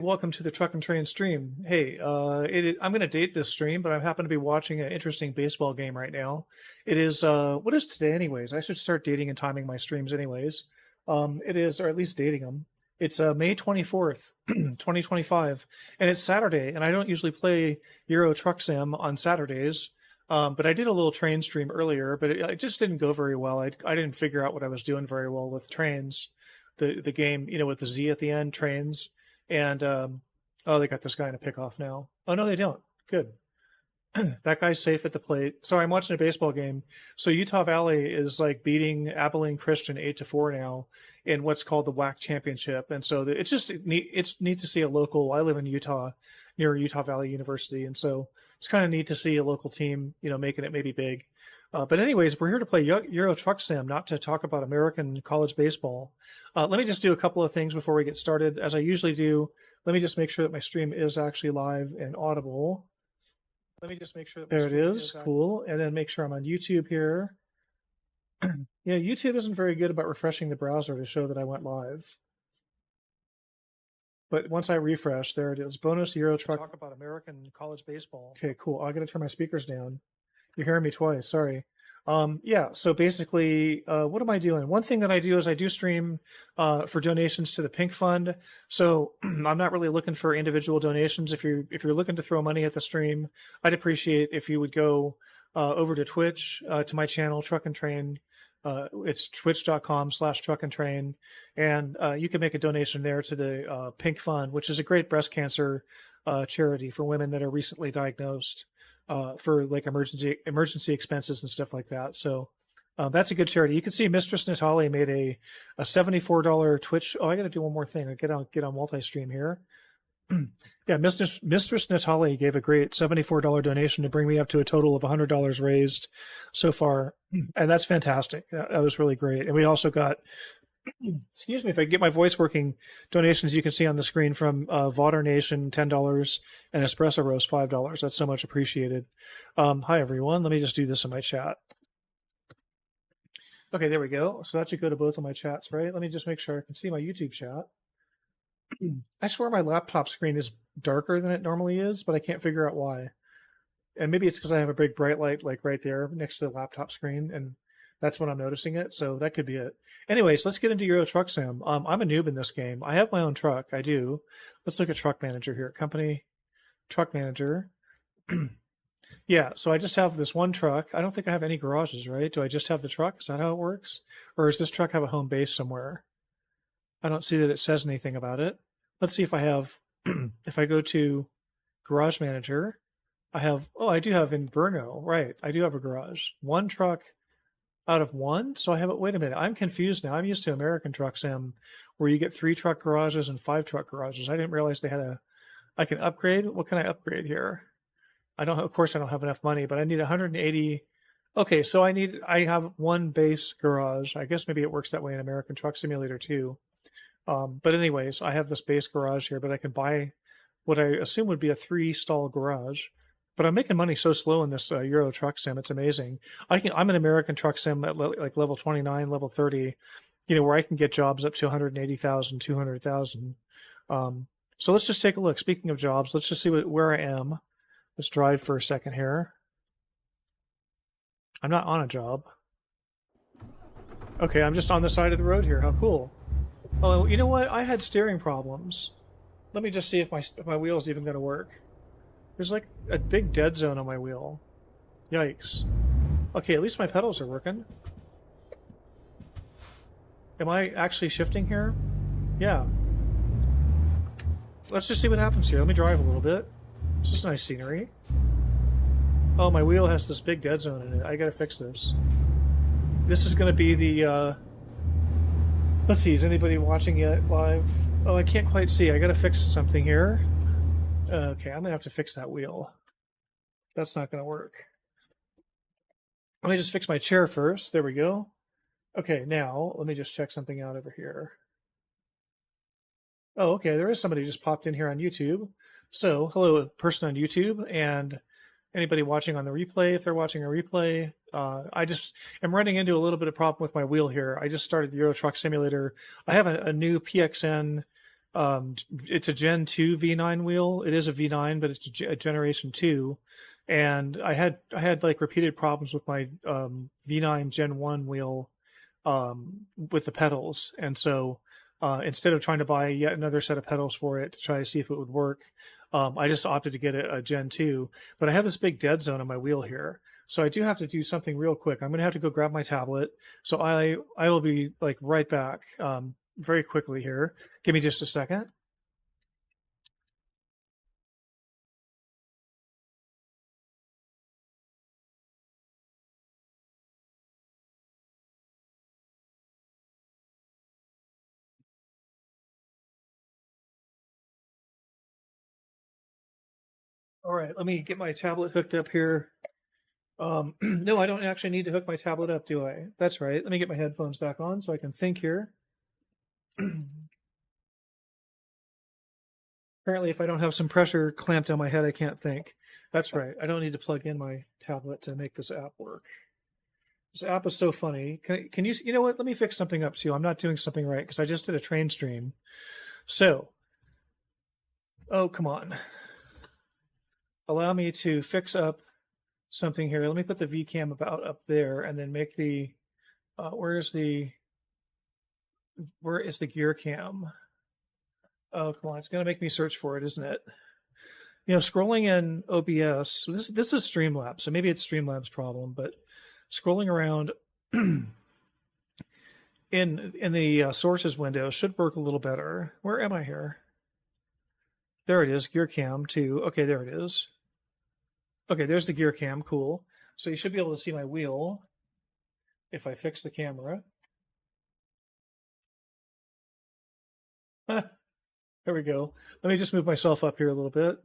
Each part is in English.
Welcome to the Truck and Train stream. Hey, I'm going to date this stream, but I happen to be watching an interesting baseball game right now. It is, what is today, anyways? I should start dating and timing my streams, anyways. It is, or at least dating them. It's May 24th, 2025, and it's Saturday, and I don't usually play Euro Truck Sim on Saturdays. But I did a little train stream earlier, but it just didn't go very well. I didn't figure out what I was doing very well with trains, the game, with the Z at the end, trains. And oh, they got this guy in a pickoff now. Oh no, they don't. Good. That guy's safe at the plate. Sorry, I'm watching a baseball game. So Utah Valley is like beating Abilene Christian 8-4 now in what's called the WAC championship. And so it's just neat. It's neat to see a local. I live in Utah, near Utah Valley University, and so it's kind of neat to see a local team, making it maybe big. But anyways, we're here to play Euro Truck Sim, not to talk about American college baseball. Let me just do a couple of things before we get started. As I usually do, let me just make sure that my stream is actually live and audible. Let me just make sure that there it is. Cool. And then make sure I'm on YouTube here. Yeah, YouTube isn't very good about refreshing the browser to show that I went live. But once I refresh, there it is. Bonus Euro Truck. Talk about American college baseball. Okay, cool. I got to turn my speakers down. You're hearing me twice. Sorry. Yeah, so basically, what am I doing? One thing that I do is I do stream for donations to the Pink Fund. So I'm not really looking for individual donations. If you're looking to throw money at the stream, I'd appreciate if you would go over to Twitch, to my channel, Truck and Train. It's twitch.com/truckandtrain. And you can make a donation there to the Pink Fund, which is a great breast cancer charity for women that are recently diagnosed. For like emergency expenses and stuff like that. So that's a good charity. You can see Mistress Natalie made a $74 Twitch. Oh, I got to do one more thing. I get on multi-stream here. Yeah, Mistress Natalie gave a great $74 donation to bring me up to a total of $100 raised so far, and that's fantastic. That was really great. And we also got, excuse me if I get my voice working, donations you can see on the screen from Vauder Nation, $10, and Espresso Roast, $5. That's so much appreciated. Hi, everyone. Let me just do this in my chat. Okay, there we go. So that should go to both of my chats, right? Let me just make sure I can see my YouTube chat. I swear my laptop screen is darker than it normally is, but I can't figure out why. And maybe it's because I have a big bright light like right there next to the laptop screen, and that's when I'm noticing it, so that could be it. Anyways, let's get into Euro Truck Sim. I'm a noob in this game. I have my own truck. I do. Let's look at Truck Manager here. Company, Truck Manager. Yeah, so I just have this one truck. I don't think I have any garages, right? Do I just have the truck? Is that how it works? Or does this truck have a home base somewhere? I don't see that it says anything about it. Let's see if I have, if I go to Garage Manager, I do have in Brno, right? I do have a garage. One truck out of one. So I have it. Wait a minute. I'm confused now. I'm used to American Truck Sim where you get 3 truck garages and 5 truck garages. I didn't realize they had I can upgrade. What can I upgrade here? Of course I don't have enough money, but I need 180. Okay. So I have one base garage. I guess maybe it works that way in American Truck Simulator too. But anyways, I have this base garage here, but I can buy what I assume would be a 3-stall garage. But I'm making money so slow in this Euro Truck Sim. It's amazing. I'm an American Truck Sim at like level 29, level 30, where I can get jobs up to 180,000, 200,000. So let's just take a look. Speaking of jobs, let's just see where I am. Let's drive for a second here. I'm not on a job. Okay, I'm just on the side of the road here. How cool. Oh, you know what? I had steering problems. Let me just see if my wheel's even going to work. There's like a big dead zone on my wheel. Yikes. Okay, at least my pedals are working. Am I actually shifting here? Yeah. Let's just see what happens here. Let me drive a little bit. This is nice scenery. Oh, my wheel has this big dead zone in it. I gotta fix this. This is gonna be the, let's see, is anybody watching yet live? Oh, I can't quite see. I gotta fix something here. Okay, I'm gonna have to fix that wheel. That's not gonna work. Let me just fix my chair first. There we go. Okay, now let me just check something out over here. Oh, okay, there is somebody who just popped in here on YouTube. So, hello, person on YouTube, and anybody watching on the replay, if they're watching a replay. I just am running into a little bit of problem with my wheel here. I just started Euro Truck Simulator. I have a new PXN It's a Gen 2 V9 wheel. It is a V9, but it's a Generation 2. And I had like repeated problems with my V9 Gen 1 wheel with the pedals. And so instead of trying to buy yet another set of pedals for it to try to see if it would work, I just opted to get a Gen 2. But I have this big dead zone on my wheel here. So I do have to do something real quick. I'm going to have to go grab my tablet. So I will be like right back very quickly here. Give me just a second. All right, let me get my tablet hooked up here. No, I don't actually need to hook my tablet up, do I? That's right. Let me get my headphones back on so I can think here. Apparently, if I don't have some pressure clamped on my head, I can't think. That's right. I don't need to plug in my tablet to make this app work. This app is so funny. Can you, you know what? Let me fix something up too. I'm not doing something right because I just did a train stream. So, oh, come on. Allow me to fix up something here. Let me put the VCam about up there and then make the, where is the gear cam? Oh, come on. It's going to make me search for it, isn't it? You know, scrolling in OBS, this is Streamlabs, so maybe it's Streamlabs' problem, but scrolling around in the sources window should work a little better. Where am I here? There it is, gear cam 2. Okay, there it is. Okay, there's the gear cam, cool. So you should be able to see my wheel if I fix the camera. There we go. Let me just move myself up here a little bit.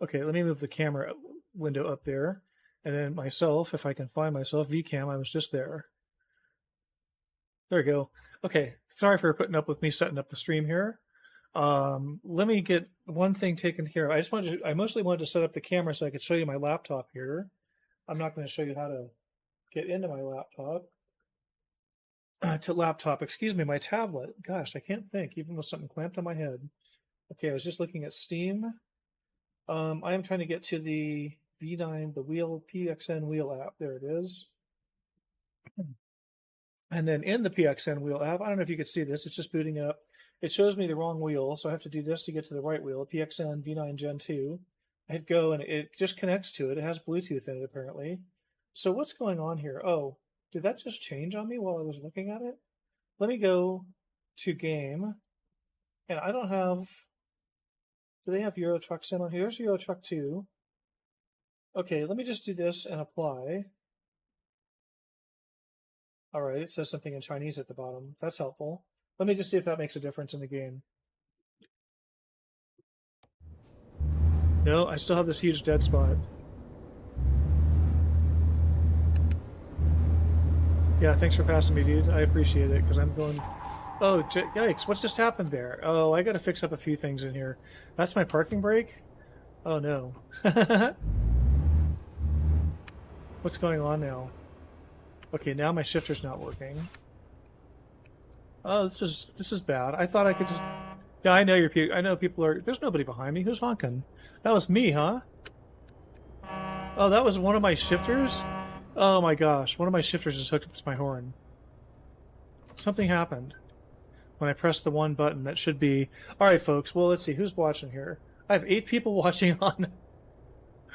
Okay, let me move the camera window up there. And then myself, if I can find myself, VCam, I was just there. There we go. Okay, sorry for putting up with me setting up the stream here. Let me get one thing taken care of. I mostly wanted to set up the camera so I could show you my laptop here. I'm not going to show you how to get into my laptop. Excuse me, my tablet. Gosh, I can't think, even with something clamped on my head. Okay, I was just looking at Steam. I am trying to get to the V9, the wheel, PXN wheel app. There it is. And then in the PXN wheel app, I don't know if you could see this, it's just booting up. It shows me the wrong wheel, so I have to do this to get to the right wheel, PXN V9 Gen 2. I hit go, and it just connects to it. It has Bluetooth in it, apparently. So what's going on here? Oh, did that just change on me while I was looking at it? Let me go to game, and I don't have... Do they have Euro Truck Sim on here? Here's Euro Truck 2. Okay, let me just do this and apply. All right, it says something in Chinese at the bottom. That's helpful. Let me just see if that makes a difference in the game. No, I still have this huge dead spot. Yeah, thanks for passing me, dude. I appreciate it, because I'm going... Oh, yikes, what's just happened there? Oh, I gotta fix up a few things in here. That's my parking brake? Oh, no. What's going on now? Okay, now my shifter's not working. Oh, this is bad. I thought I could just... Yeah, I know I know people are... There's nobody behind me. Who's honking? That was me, huh? Oh, that was one of my shifters? Oh my gosh, one of my shifters is hooked up to my horn. Something happened when I pressed the one button that should be... Alright, folks, well, let's see. Who's watching here? I have 8 people watching on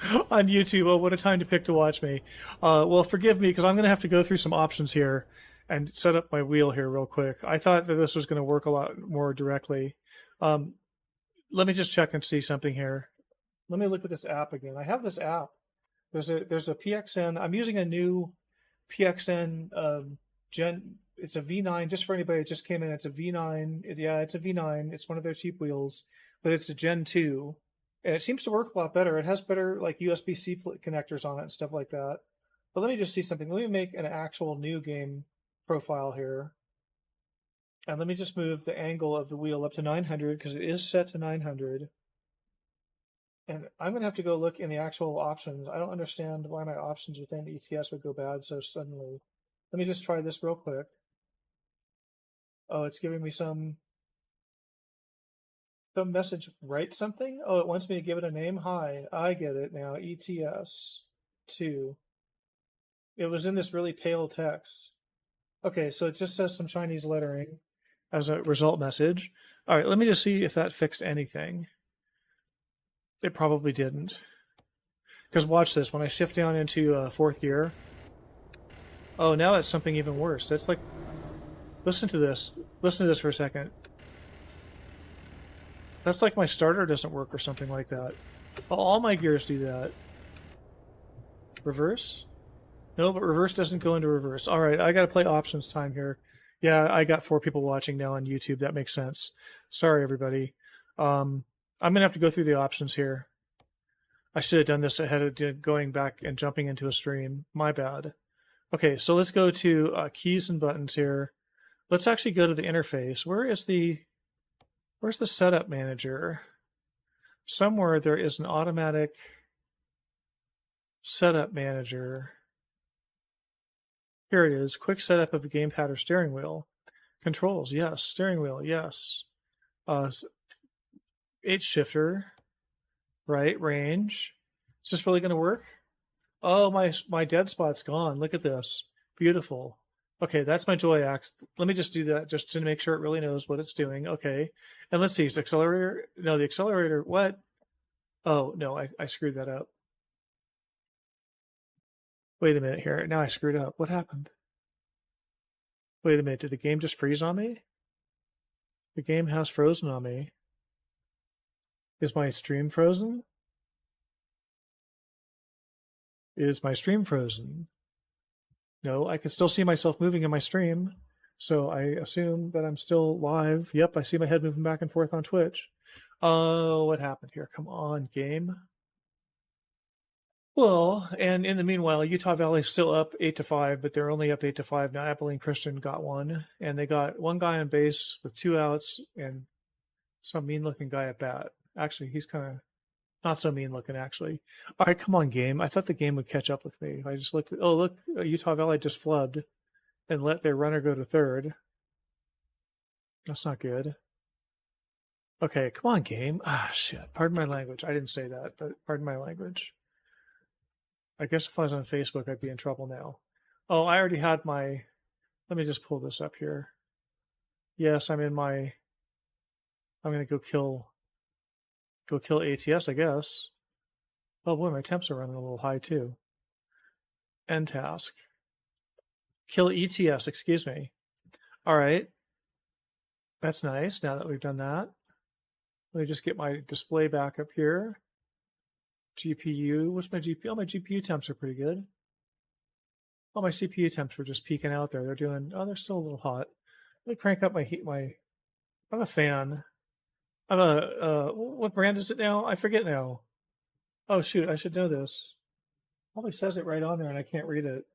YouTube. Oh, what a time to pick to watch me. Well, forgive me, because I'm going to have to go through some options here and set up my wheel here real quick. I thought that this was going to work a lot more directly. Let me just check and see something here. Let me look at this app again. I have this app. There's a PXN. I'm using a new PXN it's a V9, just for anybody that just came in. It's a V9. Yeah, it's a V9. It's one of their cheap wheels, but it's a Gen 2. And it seems to work a lot better. It has better like USB-C connectors on it and stuff like that. But let me just see something. Let me make an actual new game profile here. And let me just move the angle of the wheel up to 900 because it is set to 900. And I'm going to have to go look in the actual options. I don't understand why my options within ETS would go bad so suddenly. Let me just try this real quick. Oh, it's giving me some... Some message write something? Oh, it wants me to give it a name? Hi, I get it now. ETS2. It was in this really pale text. Okay, so it just says some Chinese lettering as a result message. All right, let me just see if that fixed anything. It probably didn't. Because watch this. When I shift down into fourth gear, oh, now it's something even worse. That's like, listen to this. Listen to this for a second. That's like my starter doesn't work or something like that. All my gears do that. Reverse? No, but reverse doesn't go into reverse. All right, I got to play options time here. Yeah, I got 4 people watching now on YouTube. That makes sense. Sorry, everybody. I'm going to have to go through the options here. I should have done this ahead of going back and jumping into a stream. My bad. Okay, so let's go to keys and buttons here. Let's actually go to the interface. Where's the setup manager? Somewhere there is an automatic setup manager. Here it is. Quick setup of the gamepad or steering wheel. Controls, yes. Steering wheel, yes. H shifter, right? Range. Is this really going to work? Oh, my dead spot's gone. Look at this. Beautiful. Okay, that's my joy axe. Let me just do that just to make sure it really knows what it's doing. Okay. And let's see. It's accelerator. No, the accelerator. What? Oh, no, I screwed that up. Wait a minute here. Now I screwed up. What happened? Wait a minute. Did the game just freeze on me? The game has frozen on me. Is my stream frozen? Is my stream frozen? No, I can still see myself moving in my stream. So I assume that I'm still live. Yep, I see my head moving back and forth on Twitch. Oh, what happened here? Come on, game. Well, and in the meanwhile, Utah Valley's still up 8-5, but they're only up 8-5 now. Abilene Christian got one, and they got one guy on base with 2 outs and some mean-looking guy at bat. Actually, he's kind of not so mean-looking, actually. All right, come on, game. I thought the game would catch up with me. I just looked at, oh, look, Utah Valley just flubbed and let their runner go to third. That's not good. Okay, come on, game. Ah, shit. Pardon my language. I didn't say that, but pardon my language. I guess if I was on Facebook, I'd be in trouble now. Oh, I already had my... Let me just pull this up here. Yes, I'm in my... I'm going to go kill ATS, I guess. Oh boy, my temps are running a little high too. End task. Kill ETS, excuse me. All right. That's nice, now that we've done that. Let me just get my display back up here. GPU, what's my GPU? Oh, my GPU temps are pretty good. Oh, my CPU temps were just peeking out there. They're doing, oh, they're still a little hot. Let me crank up my heat, I'm a fan. I'm a, what brand is it now? I forget now. Oh, shoot, I should know this. Probably says it right on there and I can't read it.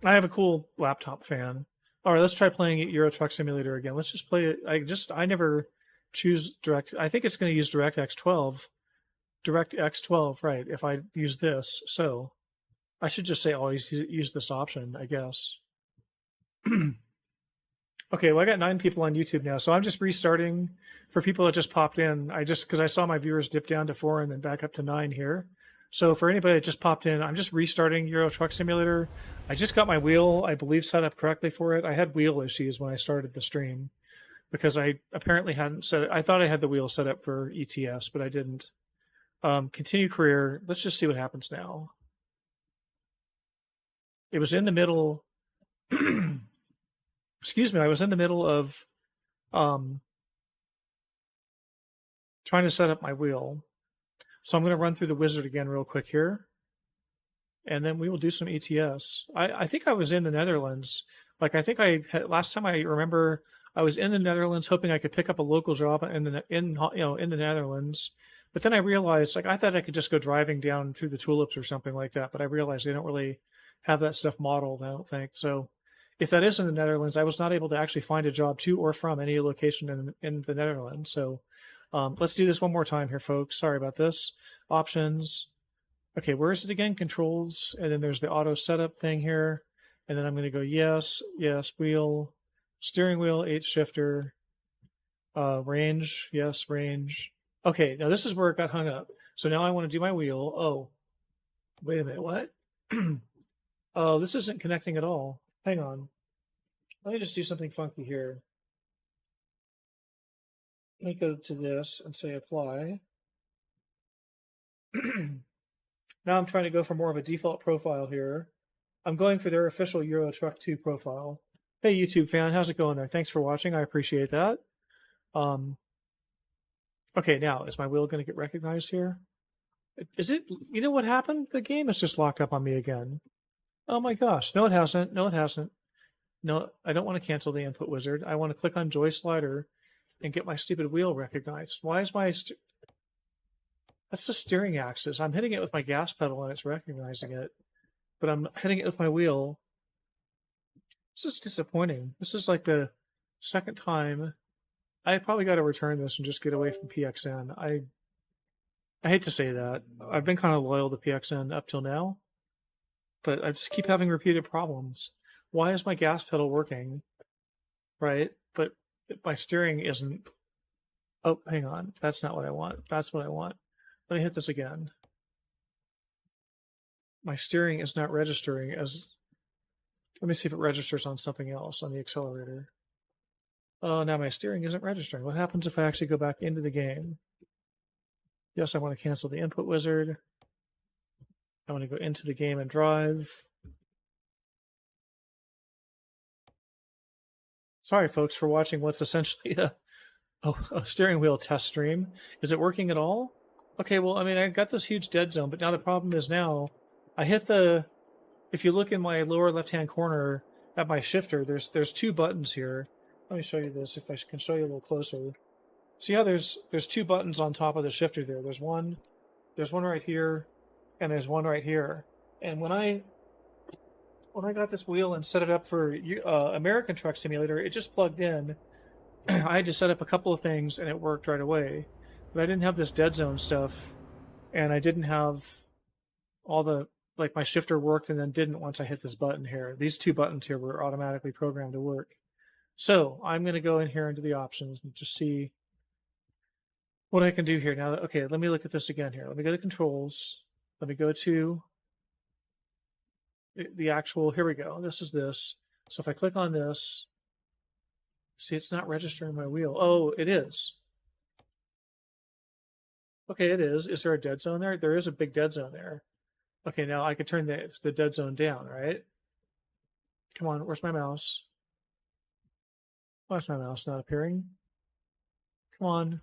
I have a cool laptop fan. All right, let's try playing Euro Truck Simulator again. Let's just play it. I never choose direct. I think it's going to use DirectX 12. DirectX 12, right, if I use this. So I should just say always use this option, I guess. Okay, well, I got 9 people on YouTube now, so I'm just restarting for people that just popped in. Because I saw my viewers dip down to 4 and then back up to 9 here. So for anybody that just popped in, I'm just restarting Euro Truck Simulator. I just got my wheel, I believe, set up correctly for it. I had wheel issues when I started the stream because I apparently hadn't set it. I thought I had the wheel set up for ETS, but I didn't. Continue career. Let's just see what happens now. It was in the middle. Excuse me. I was in the middle of trying to set up my wheel. So I'm going to run through the wizard again real quick here. And then we will do some ETS. I think I was in the Netherlands. Like, I think last time I remember, I was in the Netherlands hoping I could pick up a local job in the Netherlands. But then I realized, like, I thought I could just go driving down through the tulips or something like that. But I realized they don't really have that stuff modeled, I don't think. So if that is in the Netherlands, I was not able to actually find a job to or from any location in the Netherlands. So let's do this one more time here, folks. Sorry about this. Options. Okay, where is it again? Controls. And then there's the auto setup thing here. And then I'm going to go yes, yes, wheel, steering wheel, H shifter. Range, yes, range. Okay, now this is where it got hung up. So now I want to do my wheel. Oh, wait a minute, what? Oh, this isn't connecting at all. Hang on. Let me just do something funky here. Let me go to this and say apply. Now I'm trying to go for more of a default profile here. I'm going for their official Euro Truck 2 profile. Hey, YouTube fan, how's it going there? Thanks for watching. I appreciate that. Okay, now, is my wheel going to get recognized here? Is it, you know what happened? The game is just locked up on me again. Oh my gosh. No, it hasn't. No, it hasn't. No, I don't want to cancel the input wizard. I want to click on Joy Slider and get my stupid wheel recognized. Why is my... That's the steering axis. I'm hitting it with my gas pedal and it's recognizing it. But I'm hitting it with my wheel. This is disappointing. This is like the second time. I probably got to return this and just get away from PXN. I hate to say that. I've been kind of loyal to PXN up till now. But I just keep having repeated problems. Why is my gas pedal working? Right? But my steering isn't. Oh, hang on. That's not what I want. That's what I want. Let me hit this again. My steering is not registering as... Let me see if it registers on something else, on the accelerator. Oh, now my steering isn't registering. What happens if I actually go back into the game? Yes, I want to cancel the input wizard. I want to go into the game and drive. Sorry, folks, for watching what's essentially a steering wheel test stream. Is it working at all? Okay, well, I mean, I got this huge dead zone, but now the problem is now I hit the... If you look in my lower left-hand corner at my shifter, there's two buttons here. Let me show you this, if I can show you a little closer. See how there's two buttons on top of the shifter there. There's one right here, and there's one right here. And when I got this wheel and set it up for American Truck Simulator, it just plugged in. I had to set up a couple of things, and it worked right away. But I didn't have this dead zone stuff, and I didn't have all the... Like my shifter worked and then didn't once I hit this button here. These two buttons here were automatically programmed to work. So I'm going to go in here into the options and just see what I can do here. Now, okay, let me look at this again here. Let me go to controls. Let me go to the actual, here we go. This is this. So if I click on this, see, it's not registering my wheel. Oh, it is. Okay, it is. Is there a dead zone there? There is a big dead zone there. Okay, now I can turn the dead zone down, right? Come on, where's my mouse? Why is my mouse not appearing? Come on.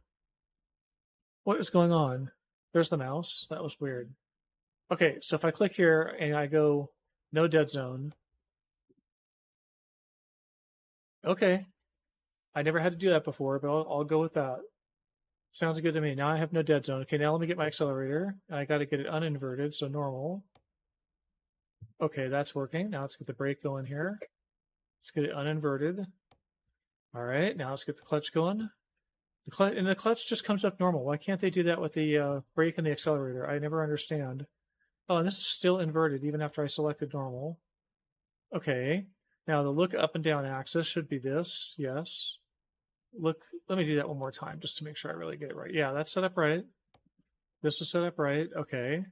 What is going on? There's the mouse. That was weird. Okay, so if I click here and I go no dead zone. Okay. I never had to do that before, but I'll go with that. Sounds good to me. Now I have no dead zone. Okay, now let me get my accelerator. I got to get it uninverted, so normal. Okay, that's working. Now let's get the brake going here. Let's get it uninverted. All right, now let's get the clutch going. The clutch just comes up normal. Why can't they do that with the brake and the accelerator? I never understand. Oh, and this is still inverted even after I selected normal. Okay, now the look up and down axis should be this. Yes. Look, let me do that one more time just to make sure I really get it right. Yeah, that's set up right. This is set up right. Okay.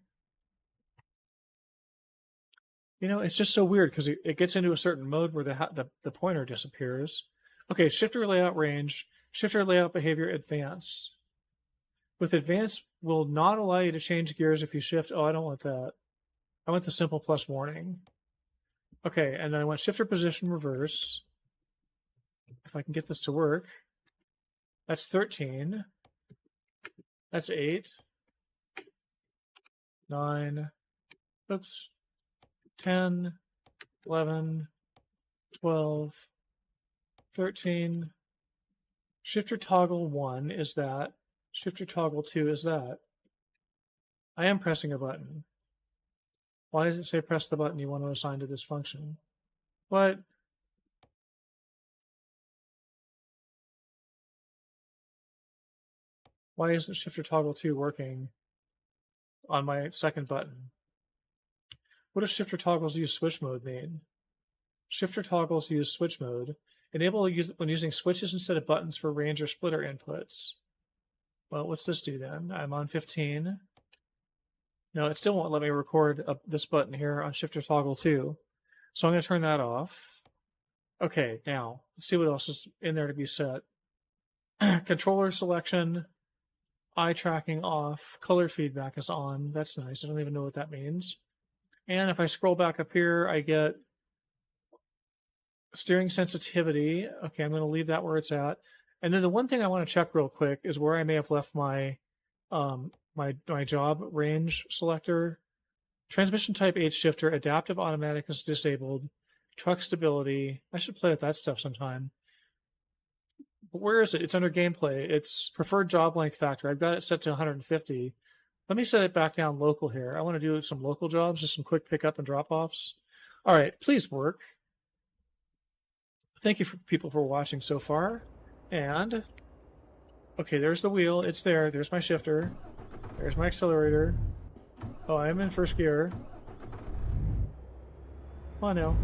You know, it's just so weird because it gets into a certain mode where the pointer disappears. Okay, shifter layout range, shifter layout behavior advance. With advance, will not allow you to change gears if you shift. Oh, I don't want that. I want the simple plus warning. Okay, and then I want shifter position reverse. If I can get this to work. That's 13. That's 8. 9. Oops. 10. 11. 12. 13. Shifter toggle 1 is that. Shifter toggle 2 is that. I am pressing a button. Why does it say press the button you want to assign to this function? What? Why isn't shifter toggle 2 working on my second button? What does shifter toggles use switch mode mean? Shifter toggles use switch mode. Enable use when using switches instead of buttons for range or splitter inputs. Well, what's this do then? I'm on 15. No, it still won't let me record this button here on shifter toggle 2. So I'm going to turn that off. Okay, now let's see what else is in there to be set. Controller selection, eye tracking off, color feedback is on. That's nice. I don't even know what that means. And if I scroll back up here, I get steering sensitivity. Okay, I'm going to leave that where it's at. And then the one thing I want to check real quick is where I may have left my my job range selector. Transmission type H shifter, adaptive automatic is disabled. Truck stability. I should play with that stuff sometime. But where is it? It's under gameplay. It's preferred job length factor. I've got it set to 150. Let me set it back down local here. I want to do some local jobs, just some quick pickup and drop-offs. All right, please work. Thank you for people for watching so far. And, okay, there's the wheel. It's there. There's my shifter. There's my accelerator. Oh, I'm in first gear. Oh, no.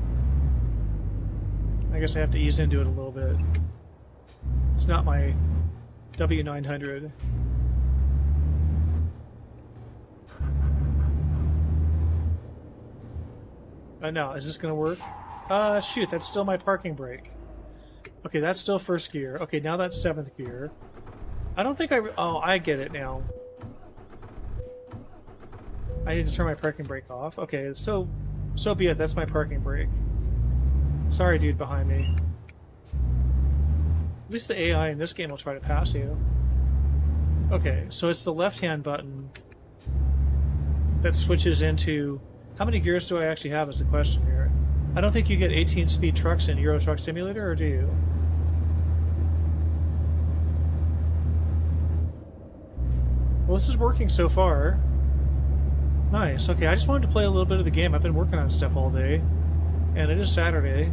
I guess I have to ease into it a little bit. It's not my W900. No, is this going to work? Shoot, that's still my parking brake. Okay, that's still first gear. Okay, now that's 7th gear. I don't think oh, I get it now. I need to turn my parking brake off. Okay, so be it. That's my parking brake. Sorry, dude behind me. At least the AI in this game will try to pass you. Okay, so it's the left-hand button that switches into... How many gears do I actually have is the question here. I don't think you get 18-speed trucks in Euro Truck Simulator, or do you? Well, this is working so far. Nice. Okay, I just wanted to play a little bit of the game. I've been working on stuff all day, and it is Saturday.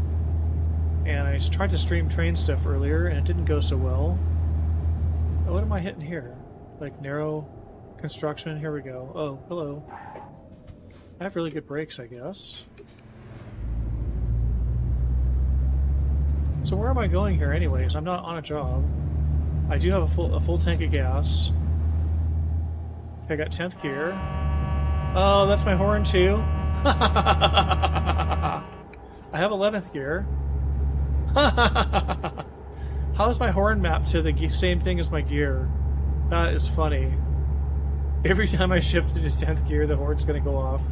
And I tried to stream train stuff earlier, and it didn't go so well. Oh, what am I hitting here? Like narrow construction? Here we go. Oh, hello. I have really good brakes, I guess. So where am I going here anyways? I'm not on a job. I do have a full tank of gas. I got 10th gear. Oh, that's my horn too. I have 11th gear. How is my horn mapped to the same thing as my gear? That is funny. Every time I shift into 10th gear, the horn's going to go off.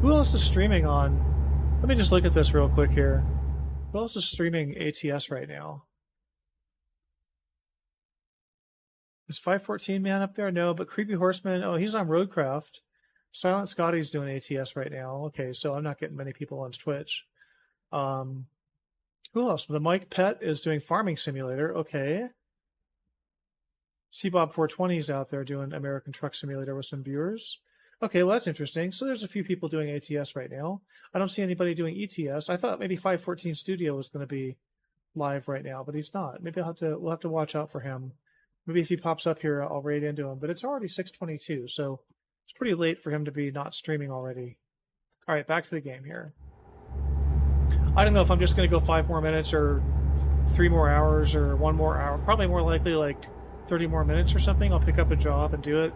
Who else is streaming on? Let me just look at this real quick here. Who else is streaming ATS right now? Is 514 man up there? No, but Creepy Horseman, oh, he's on Roadcraft. Silent Scotty's doing ATS right now. Okay, so I'm not getting many people on Twitch. Who else? The Mike Pet is doing Farming Simulator. Okay. Cbob420 is out there doing American Truck Simulator with some viewers. Okay, well, that's interesting. So there's a few people doing ATS right now. I don't see anybody doing ETS. I thought maybe 514 Studio was going to be live right now, but he's not. Maybe we'll have to watch out for him. Maybe if he pops up here, I'll raid into him. But it's already 6:22, so it's pretty late for him to be not streaming already. All right, back to the game here. I don't know if I'm just going to go 5 more minutes or 3 more hours or 1 more hour. Probably more likely like 30 more minutes or something. I'll pick up a job and do it.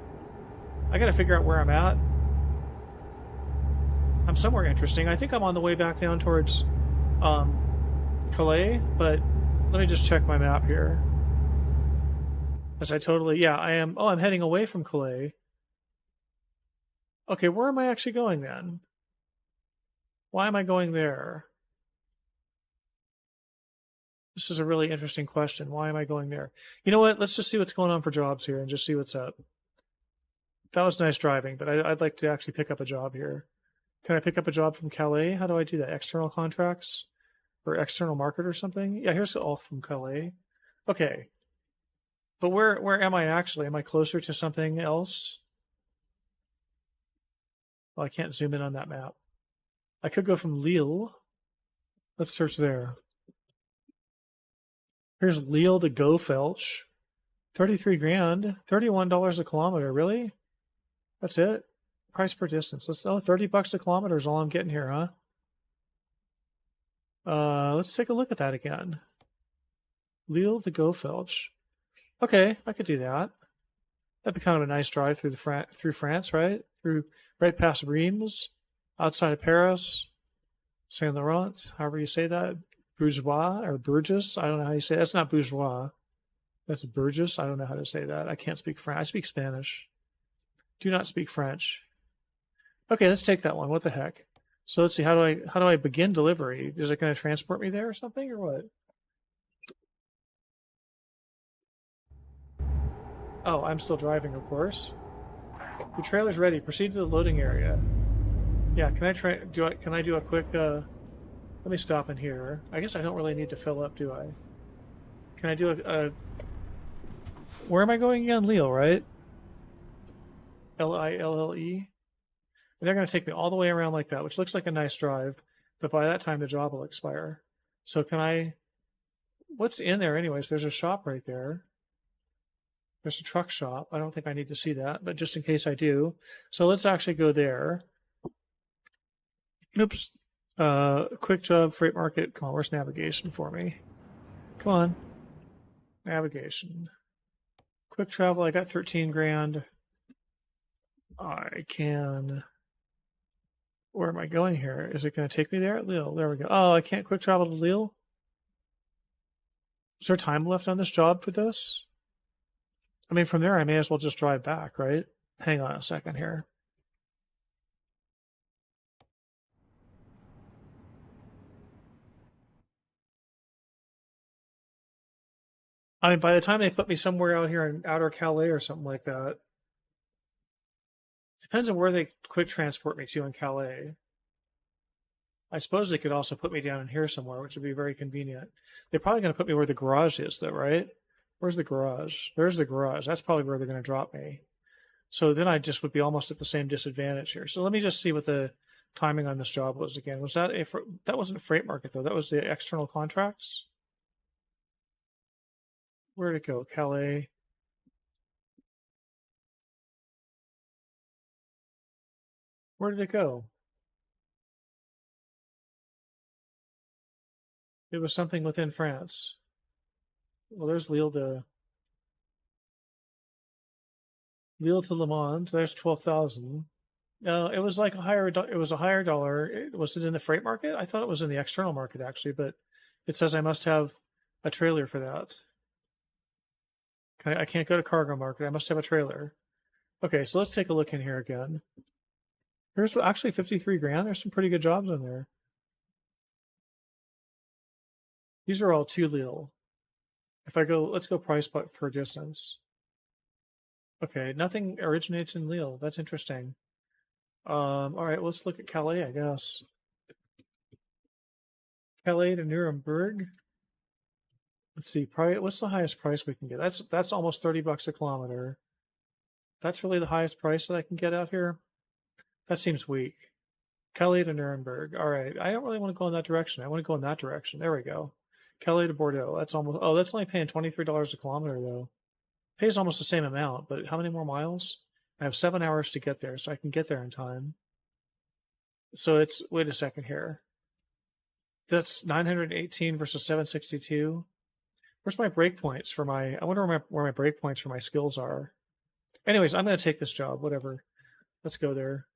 I got to figure out where I'm at. I'm somewhere interesting. I think I'm on the way back down towards Calais, but let me just check my map here. As I totally, yeah, I am. Oh, I'm heading away from Calais. Okay, where am I actually going then? Why am I going there? This is a really interesting question. Why am I going there? You know what? Let's just see what's going on for jobs here and just see what's up. That was nice driving, but I'd like to actually pick up a job here. Can I pick up a job from Calais? How do I do that? External contracts? Or external market or something? Yeah, here's all from Calais. Okay. But where am I actually? Am I closer to something else? Well, I can't zoom in on that map. I could go from Lille. Let's search there. Here's Lille to Go-Felch. 33 grand. $31 a kilometer. Really? That's it? Price per distance. Oh, $30 a kilometer is all I'm getting here, huh? Let's take a look at that again. Lille to Gofelch. Okay, I could do that. That'd be kind of a nice drive through through France, right? Right past Reims, outside of Paris, Saint Laurent, however you say that. Bourgeois or Burgess. I don't know how you say it. That's not bourgeois. That's Burgess. I don't know how to say that. I can't speak French. I speak Spanish. Do not speak French. Okay, let's take that one. What the heck? So let's see. How do I begin delivery? Is it going to transport me there or something or what? Oh, I'm still driving, of course. Your trailer's ready. Proceed to the loading area. Yeah, can I do a quick let me stop in here. I guess I don't really need to fill up, do I? Can I do a where am I going again? Lille, right? Lille. And they're going to take me all the way around like that, which looks like a nice drive, but by that time the job will expire. So can I... What's in there anyways? There's a shop right there. There's a truck shop. I don't think I need to see that, but just in case I do. So let's actually go there. Oops. Quick job, freight market. Come on, where's navigation for me? Come on. Navigation. Quick travel, I got 13 grand. I can... Where am I going here? Is it going to take me there? Lille, there we go. Oh, I can't quick travel to Lille? Is there time left on this job for this? I mean, from there, I may as well just drive back, right? Hang on a second here. I mean, by the time they put me somewhere out here in outer Calais or something like that, depends on where they quick transport me to in Calais. I suppose they could also put me down in here somewhere, which would be very convenient. They're probably going to put me where the garage is, though, right? Where's the garage? There's the garage. That's probably where they're going to drop me. So then I just would be almost at the same disadvantage here. So let me just see what the timing on this job was again. Was that that wasn't a freight market, though. That was the external contracts. Where'd it go? Calais. Where did it go? It was something within France. Well, there's Lille to Le Mans. There's 12,000. It was like a higher. It was a higher dollar. Was it in the freight market? I thought it was in the external market actually, but it says I must have a trailer for that. I can't go to cargo market. I must have a trailer. Okay, so let's take a look in here again. There's actually 53 grand. There's some pretty good jobs in there. These are all to Lille. If I go, let's go price per distance. Okay, nothing originates in Lille. That's interesting. All right, let's look at Calais, I guess. Calais to Nuremberg. Let's see, what's the highest price we can get? That's almost $30 a kilometer. That's really the highest price that I can get out here. That seems weak. Calais to Nuremberg. All right, I don't really want to go in that direction. I want to go in that direction. There we go. Calais to Bordeaux. That's almost. Oh, that's only paying $23 a kilometer though. Pays almost the same amount, but how many more miles? I have 7 hours to get there, so I can get there in time. So it's, wait a second here. That's 918 versus 762. Where's my breakpoints for my, I wonder where my breakpoints for my skills are. Anyways, I'm going to take this job, whatever. Let's go there.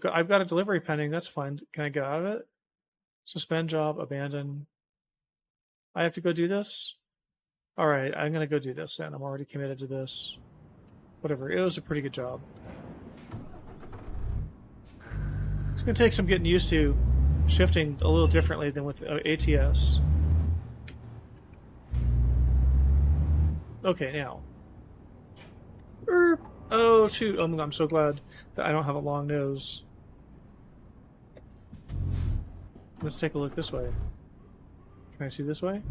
I've got a delivery pending, that's fine. Can I get out of it? Suspend job, abandon. I have to go do this? All right, I'm going to go do this then. I'm already committed to this. Whatever, it was a pretty good job. It's going to take some getting used to shifting a little differently than with ATS. Okay, now. Oh, shoot. Oh, I'm so glad that I don't have a long nose. Let's take a look this way. Can I see this way?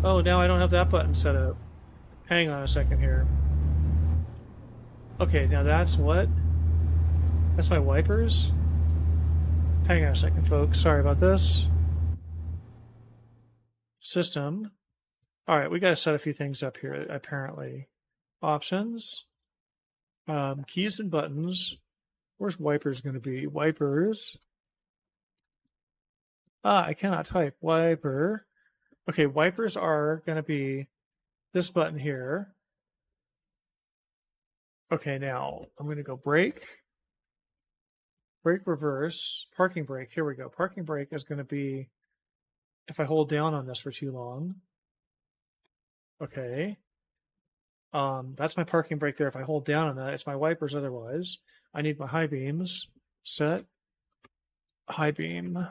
Oh, now I don't have that button set up. Hang on a second here. Okay, now that's what? That's my wipers? Hang on a second, folks. Sorry about this. System. All right, we got to set a few things up here, apparently. Options. Keys and buttons. Where's wipers going to be? Wipers. I cannot type. Wiper. Okay, wipers are going to be this button here. Okay, now I'm going to go brake. Brake reverse. Parking brake. Here we go. Parking brake is going to be if I hold down on this for too long. Okay. That's my parking brake there. If I hold down on that, it's my wipers otherwise. I need my high beams. Set. High beam.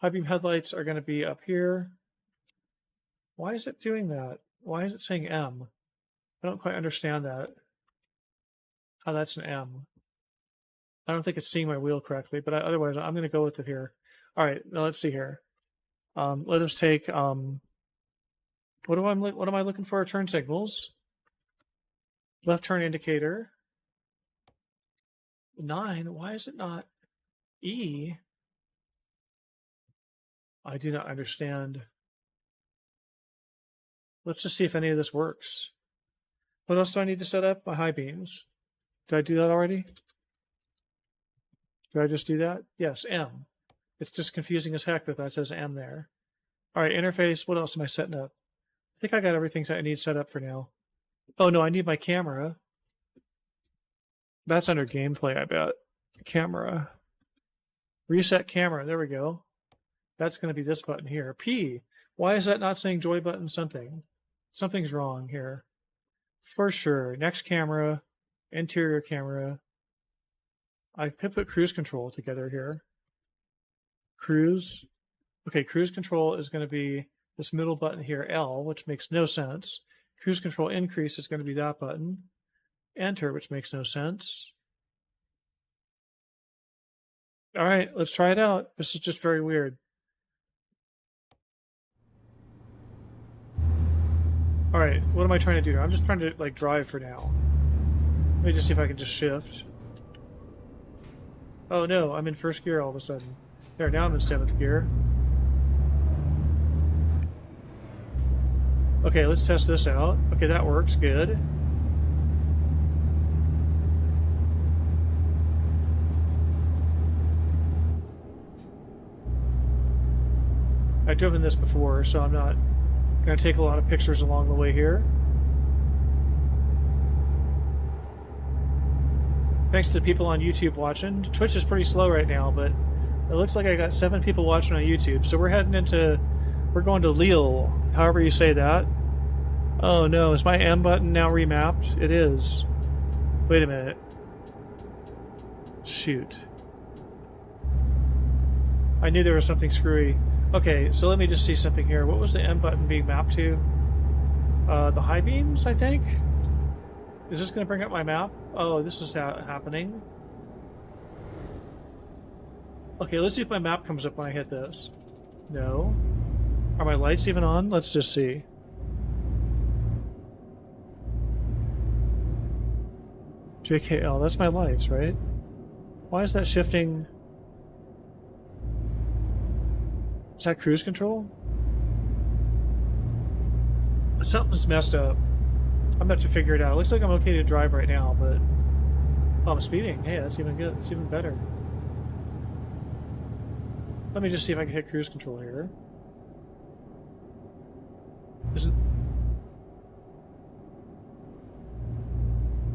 High beam headlights are going to be up here. Why is it doing that? Why is it saying M? I don't quite understand that. Oh, that's an M. I don't think it's seeing my wheel correctly, but otherwise I'm going to go with it here. All right, now let's see here. Let us take, what am I looking for? Turn signals. Left turn indicator. 9, why is it not E? I do not understand. Let's just see if any of this works. What else do I need to set up? My high beams. Did I do that already? Did I just do that? Yes, M. It's just confusing as heck that that says M there. All right, interface. What else am I setting up? I think I got everything I need set up for now. Oh, no, I need my camera. That's under gameplay, I bet. Camera. Reset camera. There we go. That's going to be this button here. P. Why is that not saying joy button something? Something's wrong here. For sure. Next camera. Interior camera. I could put cruise control together here. Cruise. Okay, cruise control is going to be this middle button here, L, which makes no sense. Cruise control increase is going to be that button. Enter, which makes no sense. All right, let's try it out. This is just very weird. All right, what am I trying to do here? I'm just trying to like drive for now. Let me just see if I can just shift. Oh no, I'm in first gear all of a sudden. There, now I'm in 7th gear. Okay, let's test this out. Okay, that works, good. I've driven this before, so I'm not going to take a lot of pictures along the way here. Thanks to the people on YouTube watching. Twitch is pretty slow right now, but it looks like I got 7 people watching on YouTube. So we're going to Lille, however you say that. Oh no, is my M button now remapped? It is. Wait a minute. Shoot. I knew there was something screwy. Okay, so let me just see something here. What was the M button being mapped to? The high beams, I think? Is this going to bring up my map? Oh, this is happening. Okay, let's see if my map comes up when I hit this. No. Are my lights even on? Let's just see. JKL, that's my lights, right? Why is that shifting? Is that cruise control? Something's messed up. I'm about to figure it out. It looks like I'm okay to drive right now, but... Oh, I'm speeding. Hey, that's even good. That's even better. Let me just see if I can hit cruise control here. Is it...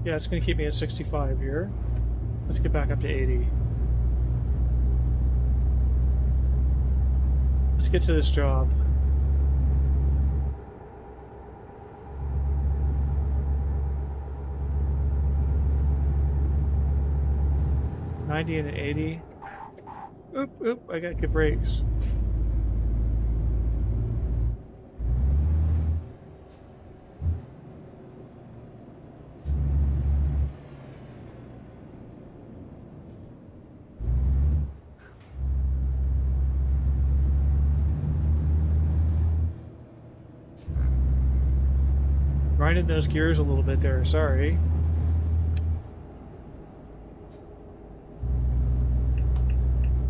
Yeah, it's going to keep me at 65 here. Let's get back up to 80. Let's get to this job. $90 and an 80. Oop, I got good brakes. Grinding those gears a little bit there, sorry.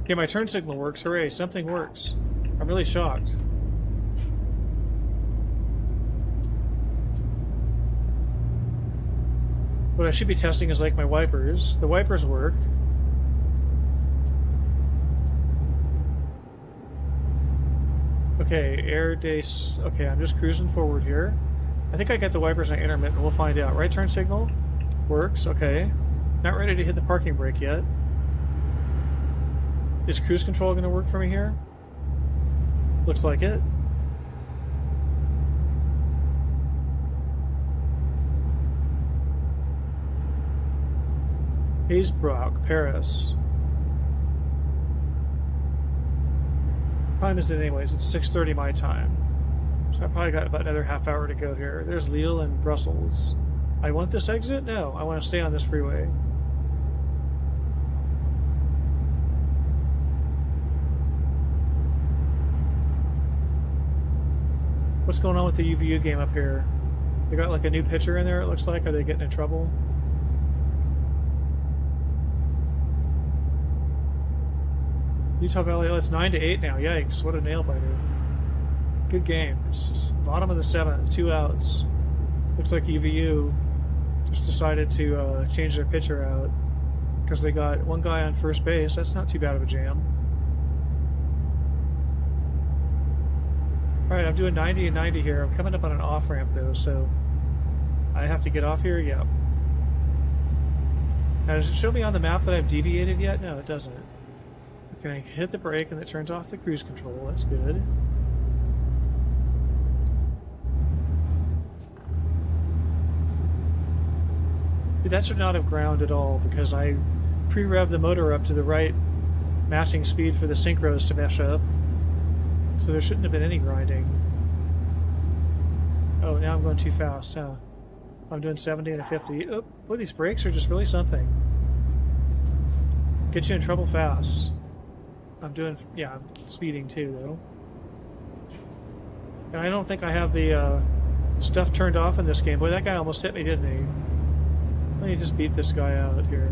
Okay, my turn signal works. Hooray, something works. I'm really shocked. What I should be testing is like my wipers. The wipers work. Okay, air day. Okay, I'm just cruising forward here. I think I got the wipers on intermittent. We'll find out. Right turn signal works. Okay. Not ready to hit the parking brake yet. Is cruise control going to work for me here? Looks like it. Hazebrook, Paris. What time is it anyways? It's 6:30 my time. So I probably got about another half hour to go here. There's Lille and Brussels. I want this exit? No, I want to stay on this freeway. What's going on with the UVU game up here? They got like a new pitcher in there, it looks like. Are they getting in trouble? Utah Valley, oh, it's 9-8 now. Yikes, what a nail biter. Good game. It's bottom of the seventh, 2 outs. Looks like UVU just decided to change their pitcher out because they got one guy on first base. That's not too bad of a jam. All right, I'm doing 90 and 90 here. I'm coming up on an off ramp though, so I have to get off here. Yep. Now, does it show me on the map that I've deviated yet? No, it doesn't. Can I hit the brake and it turns off the cruise control? That's good. That should not have ground at all because I pre-revved the motor up to the right matching speed for the synchros to mesh up. So there shouldn't have been any grinding. Oh, now I'm going too fast, huh? I'm doing 70 and a 50. Oh, boy, these brakes are just really something. Get you in trouble fast. I'm doing, yeah, I'm speeding too, though. And I don't think I have the stuff turned off in this game. Boy, that guy almost hit me, didn't he? Let me just beat this guy out here.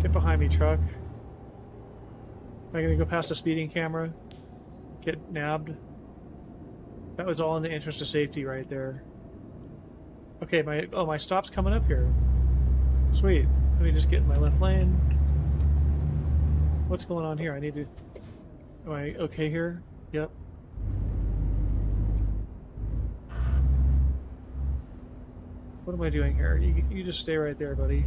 Get behind me, truck. Am I going to go past the speeding camera? Get nabbed? That was all in the interest of safety right there. Okay, my stop's coming up here. Sweet. Let me just get in my left lane. What's going on here? I need to... Am I okay here? Yep. What am I doing here? You just stay right there, buddy.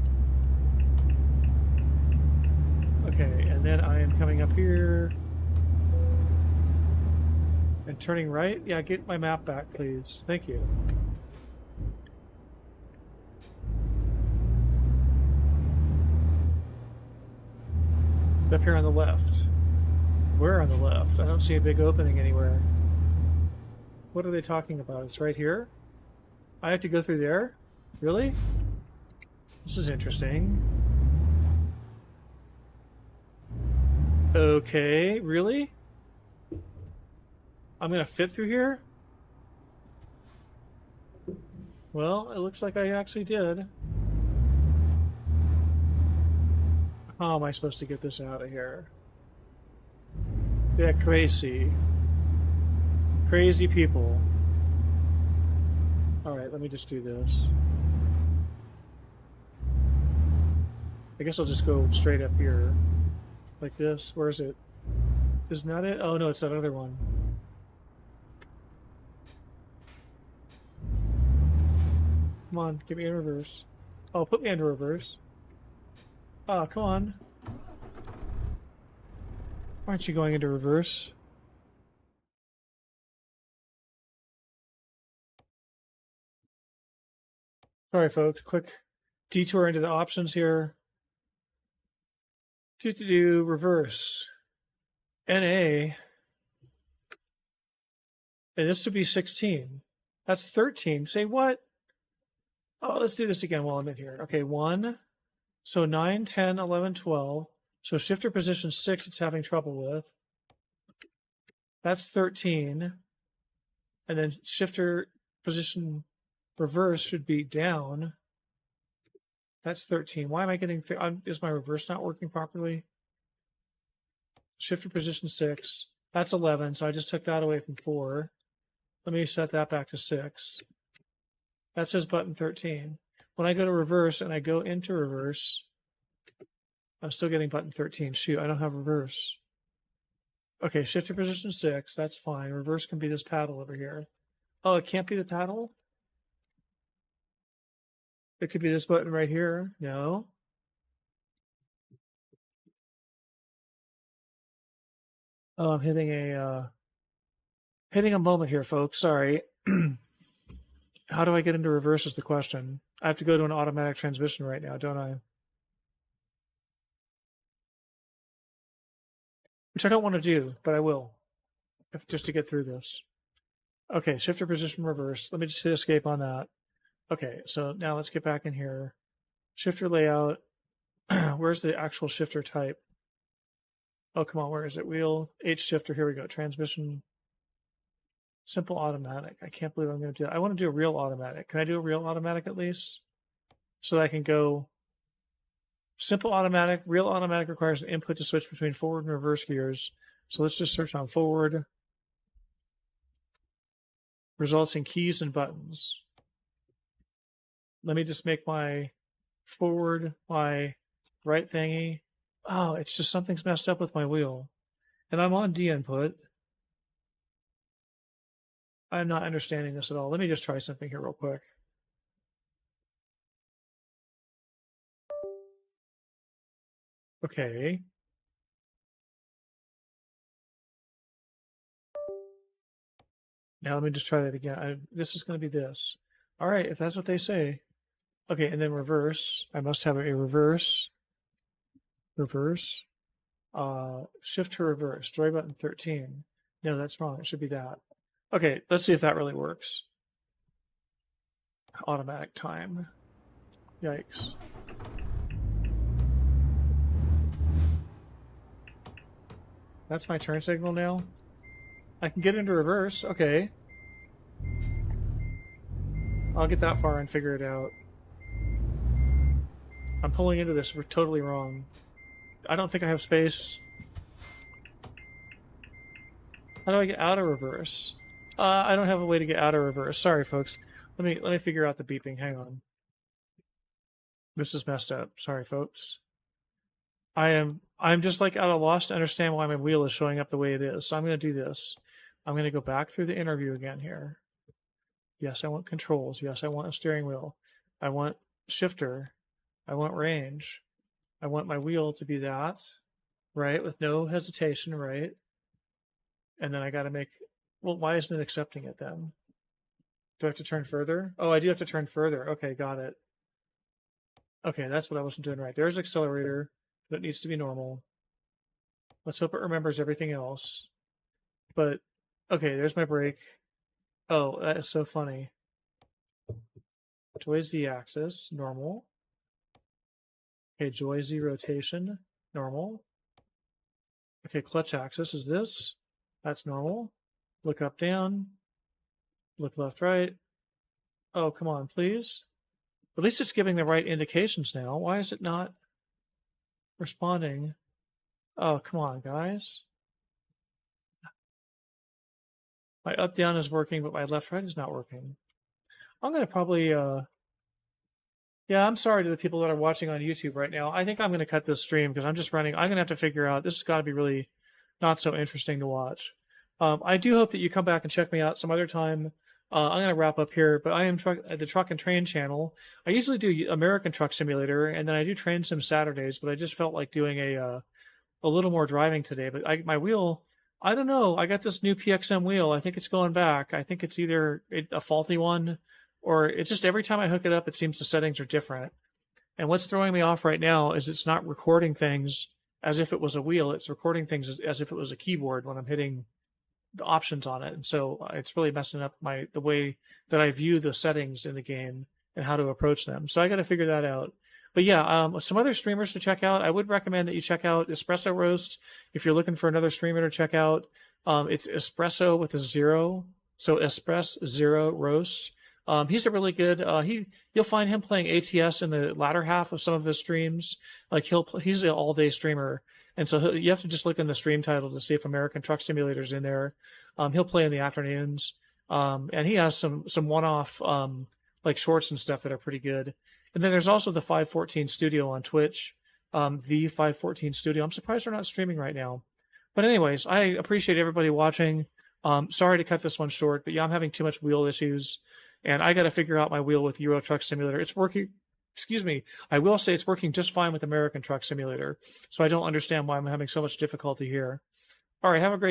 Okay, and then I am coming up here and turning right. Yeah, get my map back, please. Thank you. Up here on the left. Where on the left? I don't see a big opening anywhere. What are they talking about? It's right here? I have to go through there? Really? This is interesting. Okay, really? I'm gonna fit through here? Well, it looks like I actually did. How am I supposed to get this out of here? They're crazy. Crazy people. Alright, let me just do this. I guess I'll just go straight up here. Like this. Where is it? Isn't that it? Oh no, it's that other one. Come on, get me in reverse. Oh, put me into reverse. Oh, come on. Why aren't you going into reverse? Sorry, folks. Quick detour into the options here. Do reverse. NA. And this would be 16. That's 13. Say what? Oh, let's do this again while I'm in here. Okay, 1. So 9, 10, 11, 12. So shifter position 6 it's having trouble with. That's 13. And then shifter position reverse should be down. That's 13. Why am I getting... is my reverse not working properly? Shifter position 6. That's 11, so I just took that away from 4. Let me set that back to 6. That says button 13. When I go to reverse and I go into reverse, I'm still getting button 13. Shoot, I don't have reverse. Okay, shift to position 6. That's fine. Reverse can be this paddle over here. Oh, it can't be the paddle? It could be this button right here. No. Oh, I'm hitting a moment here, folks. Sorry. How do I get into reverse is the question. I have to go to an automatic transmission right now, don't I? Which I don't want to do, but I will, just to get through this. Okay, shifter position reverse. Let me just hit escape on that. Okay, so now let's get back in here. Shifter layout. Where's the actual shifter type? Oh, come on, where is it? Wheel, H shifter, here we go. Transmission, simple automatic. I can't believe I'm going to do that. I want to do a real automatic. Can I do a real automatic at least? So that I can go simple automatic. Real automatic requires an input to switch between forward and reverse gears. So let's just search on forward. Results in keys and buttons. Let me just make my forward my right thingy. Oh, it's just something's messed up with my wheel. And I'm on D input. I'm not understanding this at all. Let me just try something here real quick. Okay. Now let me just try that again. This is going to be this. All right, if that's what they say. Okay, and then reverse. I must have a reverse. Reverse. Shift to reverse. Joy button 13. No, that's wrong. It should be that. Okay, let's see if that really works. Automatic time. Yikes. That's my turn signal now. I can get into reverse. Okay. I'll get that far and figure it out. I'm pulling into this. We're totally wrong. I don't think I have space. How do I get out of reverse? I don't have a way to get out of reverse. Sorry, folks. Let me figure out the beeping. Hang on. This is messed up. Sorry, folks. I'm just like at a loss to understand why my wheel is showing up the way it is. So I'm going to do this. I'm going to go back through the interview again here. Yes, I want controls. Yes, I want a steering wheel. I want shifter. I want range. I want my wheel to be that, right? With no hesitation, right? And then I got to make, well, why isn't it accepting it then? Do I have to turn further? Oh, I do have to turn further. Okay, got it. Okay, that's what I wasn't doing right. There's accelerator, but it needs to be normal. Let's hope it remembers everything else. But, okay, there's my brake. Oh, that is so funny. Joy Z axis, normal. Okay, Joy Z rotation, normal. Okay, clutch axis is this. That's normal. Look up, down. Look left, right. Oh, come on, please. At least it's giving the right indications now. Why is it not responding? Oh, come on, guys. My up, down is working, but my left, right is not working. I'm going to probably, yeah, I'm sorry to the people that are watching on YouTube right now. I think I'm going to cut this stream because I'm just running. I'm going to have to figure out, this has got to be really not so interesting to watch. I do hope that you come back and check me out some other time. I'm going to wrap up here, but I am the Truck and Train channel. I usually do American Truck Simulator, and then I do Train Sim Saturdays, but I just felt like doing a little more driving today. But my wheel, I don't know. I got this new PXM wheel. I think it's going back. I think it's either a faulty one, or it's just every time I hook it up, it seems the settings are different. And what's throwing me off right now is it's not recording things as if it was a wheel. It's recording things as if it was a keyboard when I'm hitting the options on it. And so it's really messing up the way that I view the settings in the game and how to approach them. So I got to figure that out. But yeah, some other streamers to check out. I would recommend that you check out Espresso Roast if you're looking for another streamer to check out. It's Espresso with a 0, so Espress 0 Roast. He's a really good. You'll find him playing ATS in the latter half of some of his streams. Like he's an all-day streamer, and so you have to just look in the stream title to see if American Truck Simulator's in there. He'll play in the afternoons, and he has some one-off like shorts and stuff that are pretty good. And then there's also the 514 Studio on Twitch, the 514 Studio. I'm surprised they're not streaming right now, But anyways, I appreciate everybody watching. Sorry to cut this one short, but yeah, I'm having too much wheel issues, and I got to figure out my wheel with Euro Truck Simulator. It's working. Excuse me. I will say it's working just fine with American Truck Simulator, so I don't understand why I'm having so much difficulty here. All right, have a great